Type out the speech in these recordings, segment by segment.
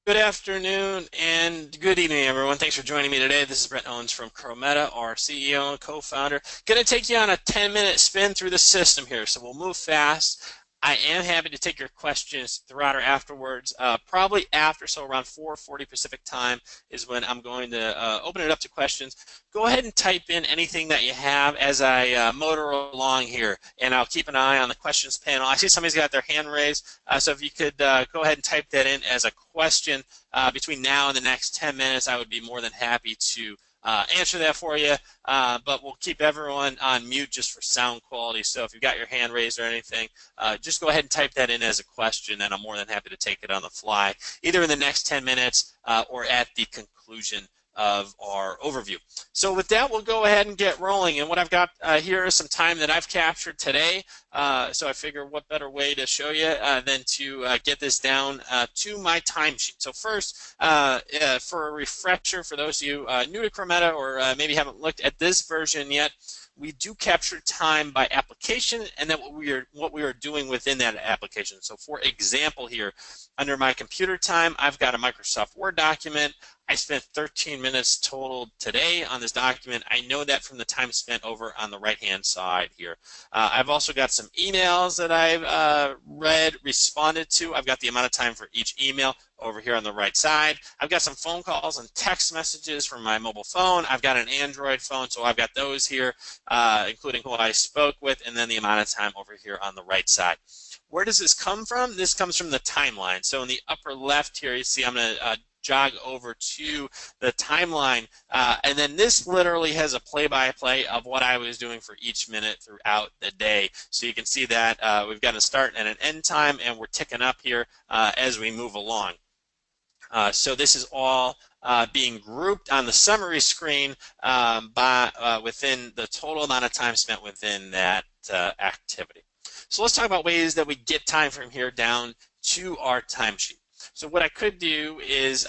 Good afternoon and good evening, everyone. Thanks for joining me today. This is Brett Owens from Chrometa, our CEO and co-founder. Going to take you on a 10-minute spin through the system here, so we'll move fast. I am happy to take your questions throughout or afterwards. Probably after, so around 4:40 Pacific time is when I'm going to open it up to questions. Go ahead and type in anything that you have as I motor along here, and I'll keep an eye on the questions panel. I see somebody's got their hand raised, so if you could go ahead and type that in as a question between now and the next 10 minutes, I would be more than happy to answer that for you, but we'll keep everyone on mute just for sound quality. So if you've got your hand raised or anything, just go ahead and type that in as a question, and I'm more than happy to take it on the fly, either in the next 10 minutes or at the conclusion of our overview. So with that, we'll go ahead and get rolling. And what I've got here is some time that I've captured today. So I figure what better way to show you than to get this down to my timesheet. So first, for a refresher, for those of you new to Chrometa or maybe haven't looked at this version yet, we do capture time by application and then what we are doing within that application. So for example here, under my computer time, I've got a Microsoft Word document. I spent 13 minutes total today on this document. I know that from the time spent over on the right-hand side here. I've also got some emails that I've read, responded to. I've got the amount of time for each email over here on the right side. I've got some phone calls and text messages from my mobile phone. I've got an Android phone, so I've got those here, including who I spoke with, and then the amount of time over here on the right side. Where does this come from? This comes from the timeline. So in the upper left here, you see I'm going to jog over to the timeline, and then this literally has a play-by-play of what I was doing for each minute throughout the day. So you can see that we've got a start and an end time, and we're ticking up here as we move along. So this is all being grouped on the summary screen within the total amount of time spent within that activity. So let's talk about ways that we get time from here down to our timesheet. So what I could do is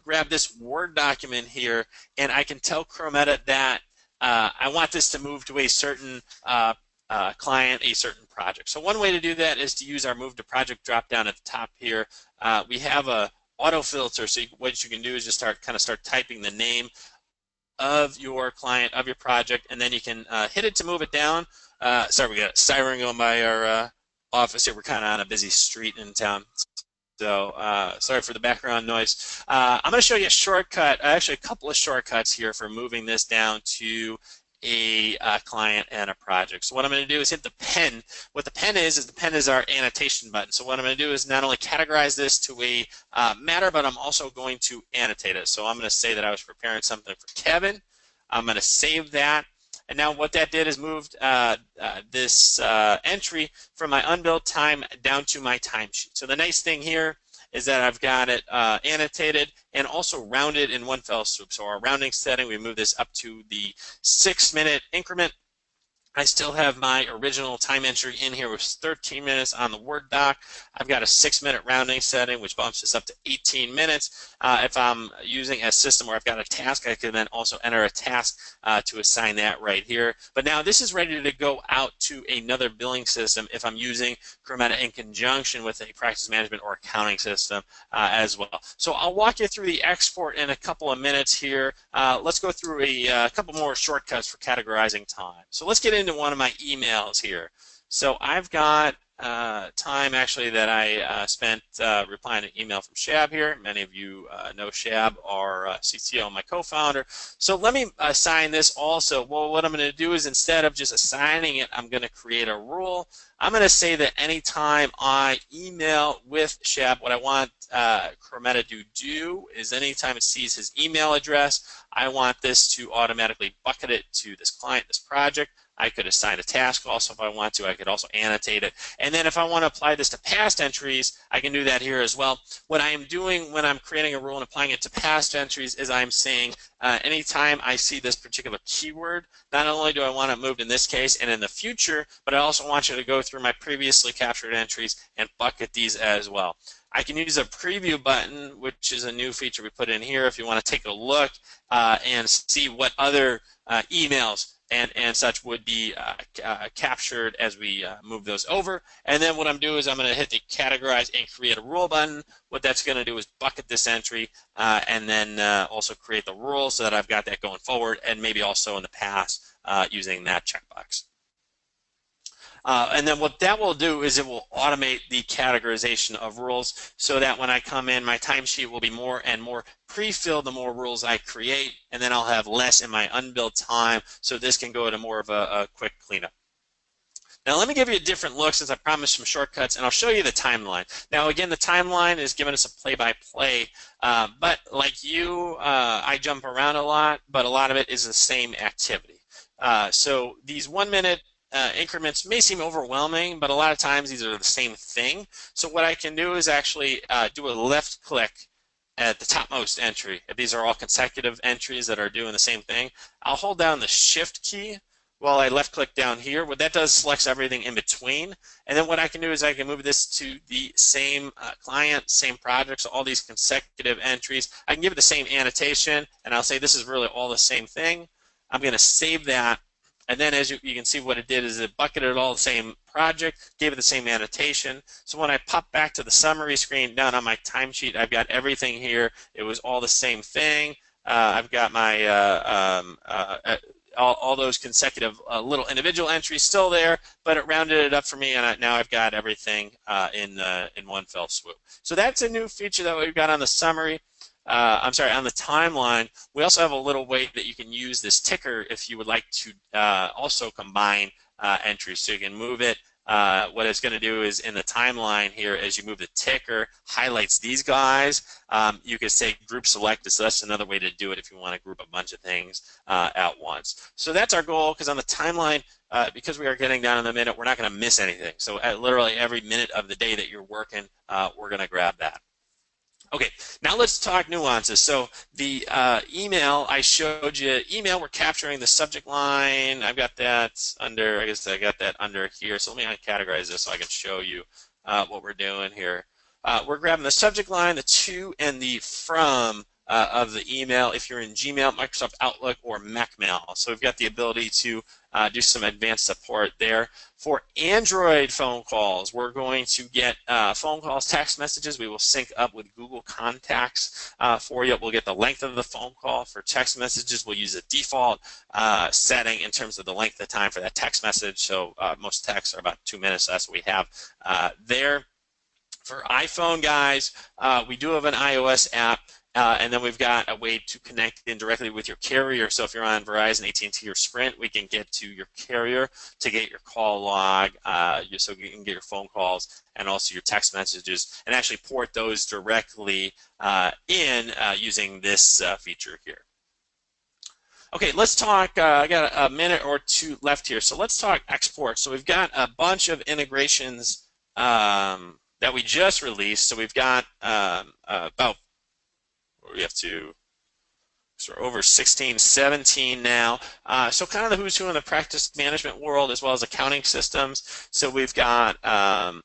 grab this Word document here, and I can tell Chrometa that I want this to move to a certain client, a certain project. So one way to do that is to use our Move to Project drop down at the top here. We have a auto filter, so what you can do is just start typing the name of your client, of your project, and then you can hit it to move it down. Sorry, we got a siren going by our office here. We're kind of on a busy street in town. So sorry for the background noise. I'm going to show you a shortcut, actually a couple of shortcuts here for moving this down to a client and a project. So what I'm going to do is hit the pen. What the pen is our annotation button. So what I'm going to do is not only categorize this to a matter, but I'm also going to annotate it. So I'm going to say that I was preparing something for Kevin. I'm going to save that. And now what that did is moved this entry from my unbilled time down to my timesheet. So the nice thing here is that I've got it annotated and also rounded in one fell swoop. So our rounding setting, we move this up to the 6-minute increment. I still have my original time entry in here, which is 13 minutes on the Word doc. I've got a 6-minute rounding setting, which bumps this up to 18 minutes. If I'm using a system where I've got a task, I can then also enter a task to assign that right here. But now this is ready to go out to another billing system if I'm using Chrometa in conjunction with a practice management or accounting system as well. So I'll walk you through the export in a couple of minutes here. Let's go through a couple more shortcuts for categorizing time. So let's get into one of my emails here. So I've got time actually that I spent replying to an email from Shab here. Many of you know Shab, our CTO and my co-founder. So let me assign this also. Well, what I'm going to do is instead of just assigning it, I'm going to create a rule. I'm going to say that anytime I email with Shab, what I want Chrometa to do is anytime it sees his email address, I want this to automatically bucket it to this client, this project. I could assign a task also if I want to. I could also annotate it. And then if I want to apply this to past entries, I can do that here as well. What I am doing when I'm creating a rule and applying it to past entries is I'm saying anytime I see this particular keyword, not only do I want it moved in this case and in the future, but I also want you to go through my previously captured entries and bucket these as well. I can use a preview button, which is a new feature we put in here if you want to take a look and see what other emails and such would be captured as we move those over. And then what I'm doing is I'm going to hit the categorize and create a rule button. What that's going to do is bucket this entry and then also create the rule so that I've got that going forward, and maybe also in the past using that checkbox. And then what that will do is it will automate the categorization of rules so that when I come in, my timesheet will be more and more pre-filled the more rules I create, and then I'll have less in my unbilled time, so this can go to more of a quick cleanup. Now let me give you a different look since I promised some shortcuts, and I'll show you the timeline. Now again, the timeline is giving us a play-by-play, but like you, I jump around a lot, but a lot of it is the same activity. So these 1 minute increments may seem overwhelming, but a lot of times these are the same thing. So what I can do is actually do a left click at the topmost entry. If these are all consecutive entries that are doing the same thing, I'll hold down the shift key while I left click down here. What that does selects everything in between. And then what I can do is I can move this to the same client, same project, so all these consecutive entries. I can give it the same annotation, and I'll say this is really all the same thing. I'm going to save that. And then as you can see, what it did is it bucketed all the same project, gave it the same annotation. So when I pop back to the summary screen down on my timesheet, I've got everything here. It was all the same thing. I've got my all those consecutive little individual entries still there, but it rounded it up for me, and now I've got everything in one fell swoop. So that's a new feature that we've got on the summary. I'm sorry, on the timeline. We also have a little way that you can use this ticker if you would like to also combine entries. So you can move it. What it's going to do is in the timeline here, as you move the ticker, highlights these guys. You could say group selected, so that's another way to do it if you want to group a bunch of things at once. So that's our goal, because on the timeline, because we are getting down in the minute, we're not going to miss anything. So at literally every minute of the day that you're working, we're going to grab that. Okay, now let's talk nuances. So the email, I showed you email, we're capturing the subject line. I've got that under, I guess I got that under here. So let me categorize this so I can show you what we're doing here. We're grabbing the subject line, the to, and the from of the email if you're in Gmail, Microsoft Outlook, or MacMail. So we've got the ability to do some advanced support there. For Android phone calls, we're going to get phone calls, text messages. We will sync up with Google Contacts for you. We'll get the length of the phone call. For text messages, we'll use a default setting in terms of the length of time for that text message. So most texts are about 2 minutes. So that's what we have there. For iPhone guys, we do have an iOS app. And then we've got a way to connect in directly with your carrier. So if you're on Verizon, AT&T, or Sprint, we can get to your carrier to get your call log, so you can get your phone calls and also your text messages, and actually port those directly in using this feature here. Okay, let's talk, I got a minute or two left here. So let's talk export. So we've got a bunch of integrations that we just released. So we've got about we have to, so we're over 16, 17 now. So kind of the who's who in the practice management world as well as accounting systems. So we've got on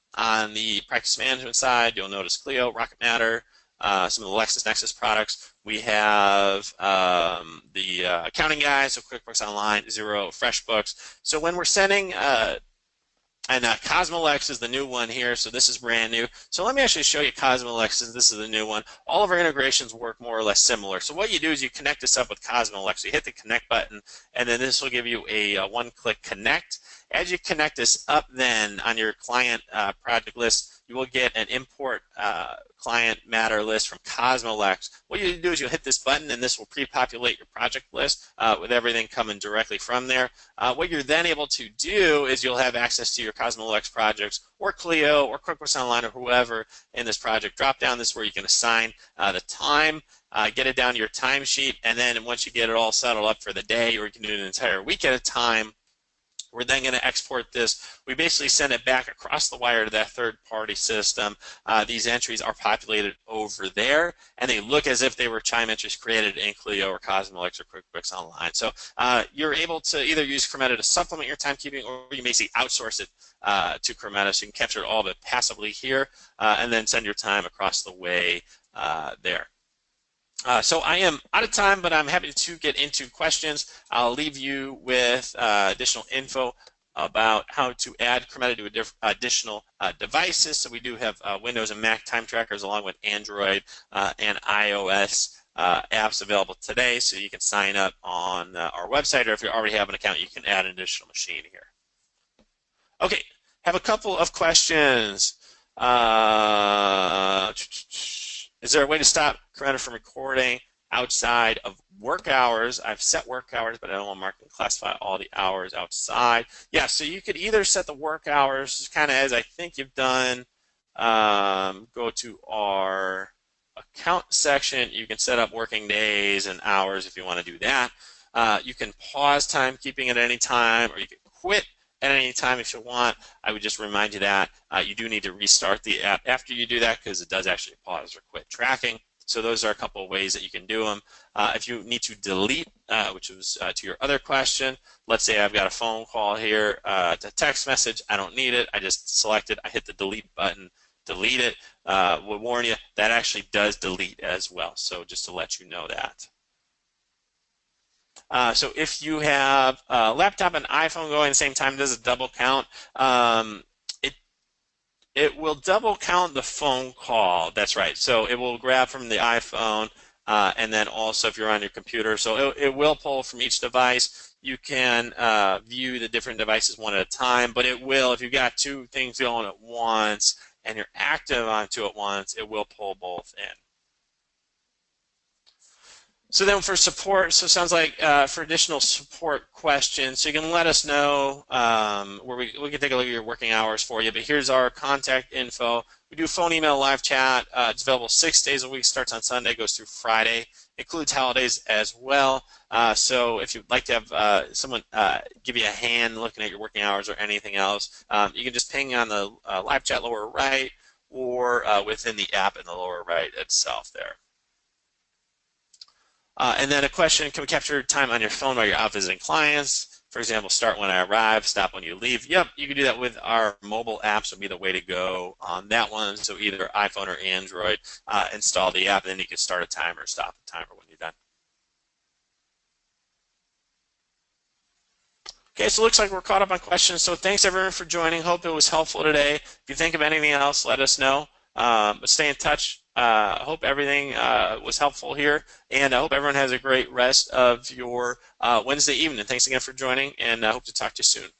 the practice management side, you'll notice Clio, Rocket Matter, some of the LexisNexis products. We have the accounting guys, so QuickBooks Online, Xero, FreshBooks. So when we're sending and Cosmolex is the new one here, so this is brand new. So let me actually show you Cosmolex, since this is the new one. All of our integrations work more or less similar. So what you do is you connect this up with Cosmolex. You hit the connect button, and then this will give you a one-click connect. As you connect this up then on your client project list, you will get an import client matter list from Cosmolex. What you do is you'll hit this button, and this will pre-populate your project list with everything coming directly from there. What you're then able to do is you'll have access to your Cosmolex projects, or Clio, or QuickBooks Online, or whoever in this project. Drop down this is where you can assign the time, get it down to your timesheet, and then once you get it all settled up for the day, or you can do an entire week at a time, we're then going to export this. We basically send it back across the wire to that third-party system. These entries are populated over there, and they look as if they were Chime entries created in Clio or Cosmolex or QuickBooks Online. So you're able to either use Chrometa to supplement your timekeeping, or you basically outsource it to Chrometa, so you can capture all of it passively here and then send your time across the way there. So I am out of time, but I'm happy to get into questions. I'll leave you with additional info about how to add Chrometa to additional devices. So we do have Windows and Mac time trackers along with Android and iOS apps available today. So you can sign up on our website, or if you already have an account, you can add an additional machine here. Okay, have a couple of questions. Is there a way to stop Chrometa from recording outside of work hours? I've set work hours, but I don't want to mark and classify all the hours outside. Yeah, so you could either set the work hours, kind of as I think you've done. Go to our account section. You can set up working days and hours if you want to do that. You can pause timekeeping at any time, or you can quit at any time if you want. I would just remind you that you do need to restart the app after you do that, because it does actually pause or quit tracking. So those are a couple of ways that you can do them. If you need to delete, which was to your other question, let's say I've got a phone call here, it's a text message, I don't need it, I just select it, I hit the delete button, delete it. We'll warn you, that actually does delete as well. So just to let you know that. So if you have a laptop and iPhone going at the same time, does it double count? It will double count the phone call. That's right. So it will grab from the iPhone, and then also if you're on your computer. So it will pull from each device. You can view the different devices one at a time, but it will, if you've got two things going at once and you're active on two at once, it will pull both in. So then for support, so it sounds like for additional support questions, so you can let us know where we can take a look at your working hours for you. But here's our contact info. We do phone, email, live chat. It's available 6 days a week, starts on Sunday, goes through Friday. Includes holidays as well. So if you'd like to have someone give you a hand looking at your working hours or anything else, you can just ping on the live chat lower right, or within the app in the lower right itself there. And then a question, can we capture time on your phone while you're out visiting clients? For example, start when I arrive, stop when you leave. Yep, you can do that with our mobile apps would be the way to go on that one. So either iPhone or Android, install the app, and then you can start a timer, stop the timer when you're done. Okay, so it looks like we're caught up on questions. So thanks everyone for joining. Hope it was helpful today. If you think of anything else, let us know. But stay in touch. Hope everything was helpful here, and I hope everyone has a great rest of your Wednesday evening. Thanks again for joining, and I hope to talk to you soon.